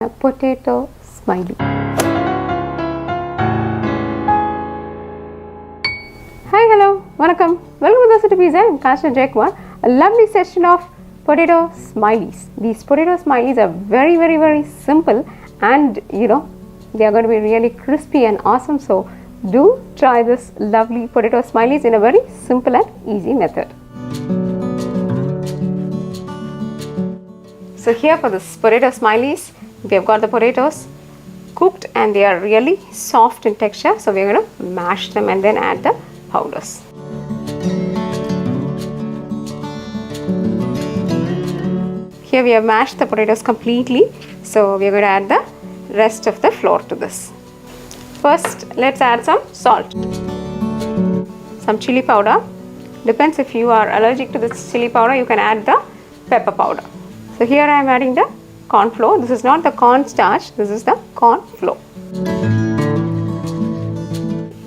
a potato smiley. Hi, hello, welcome to Dosa to Pizza. I'm Kasha Jaquan. A lovely session of potato smileys. These potato smileys are very simple, and they are going to be really crispy and awesome. So do try this lovely potato smileys in a very simple and easy method. So here for this potato smileys, we have got the potatoes cooked and they are really soft in texture. So we are going to mash them and then add the powders. Here we have mashed the potatoes completely. So we are going to add the rest of the flour to this. First, let's add some salt, some chili powder. Depends, if you are allergic to this chili powder, you can add the pepper powder. So here I am adding the corn flour. This is not the corn starch, this is the corn flour.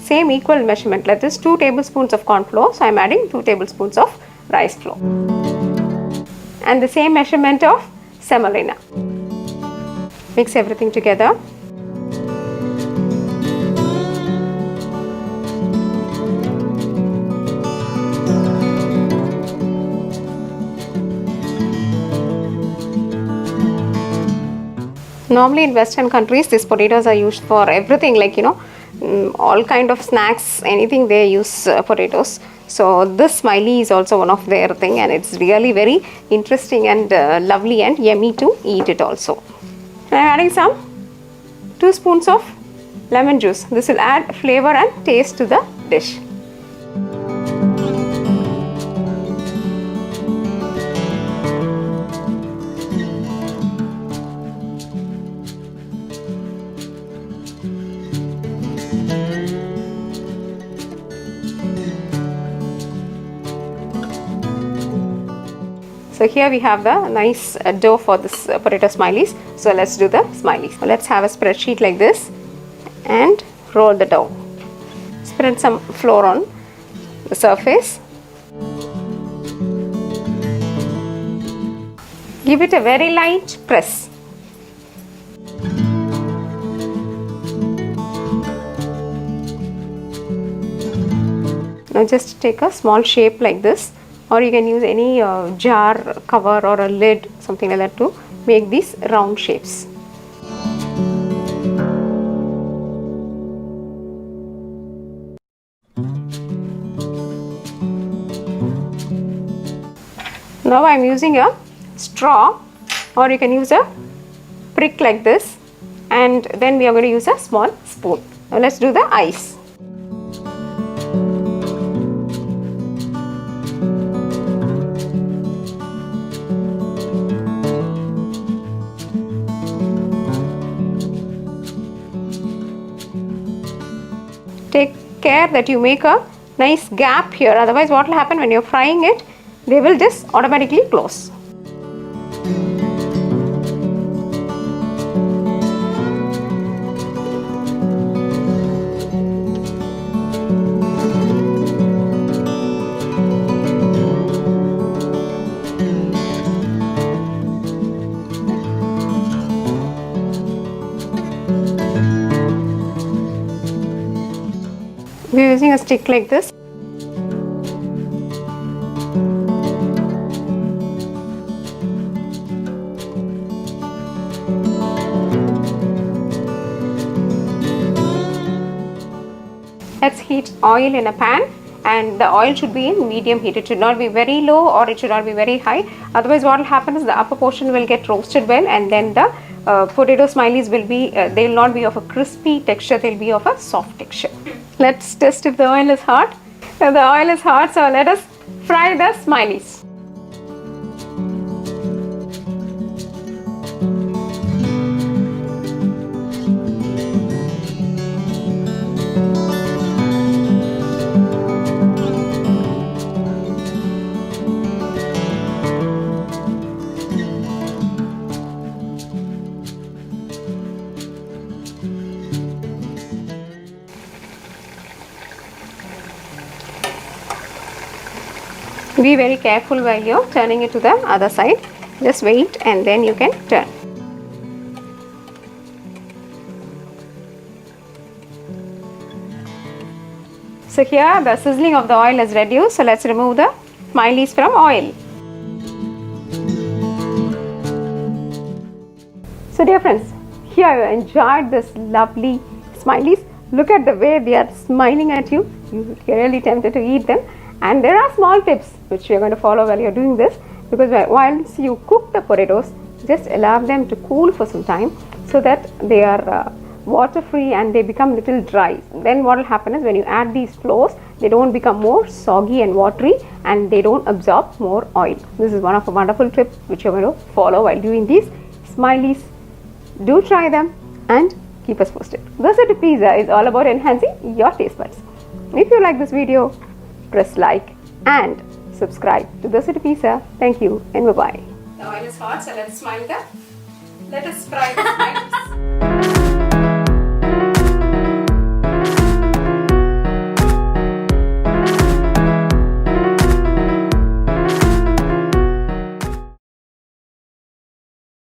Same equal measurement, that is 2 tablespoons of corn flour. So I am adding 2 tablespoons of rice flour. And the same measurement of semolina. Mix everything together. Normally in Western countries, these potatoes are used for everything, like all kind of snacks, anything they use potatoes. So this smiley is also one of their thing, and it's really very interesting and lovely and yummy to eat it also. And I'm adding some 2 spoons of lemon juice. This will add flavor and taste to the dish. So here we have the nice dough for this potato smileys. So let's do the smileys. Let's have a spreadsheet like this and roll the dough. Spread some flour on the surface. Give it a very light press. Now just take a small shape like this, or you can use any jar cover or a lid, something like that, to make these round shapes. Now I am using a straw, or you can use a prick like this, and then we are going to use a small spoon. Now let's do the eyes. Take care that you make a nice gap here, otherwise what will happen when you are frying it, they will just automatically close. We are using a stick like this. Let's heat oil in a pan, and the oil should be in medium heat. It should not be very low or it should not be very high. Otherwise what will happen is the upper portion will get roasted well, and then the potato smileys will be, they will not be of a crispy texture, they will be of a soft texture. Let's test if the oil is hot. So the oil is hot, so let us fry the smileys. Be very careful while you're turning it to the other side. Just wait and then you can turn. So here the sizzling of the oil is reduced. So let's remove the smileys from oil. So dear friends, here you enjoyed this lovely smileys. Look at the way they are smiling at you. You're really tempted to eat them. And there are small tips which you're going to follow while you're doing this, because once you cook the potatoes, just allow them to cool for some time so that they are water free and they become little dry. Then what will happen is when you add these flours, they don't become more soggy and watery and they don't absorb more oil. This is one of the wonderful tips which you're going to follow while doing these smileys. Do try them and keep us posted. Dosa to Pizza is all about enhancing your taste buds. If you like this video, press like and subscribe to Dosa to Pizza. Thank you and bye-bye. The oil is hot, so let's smile the. Let us fry this.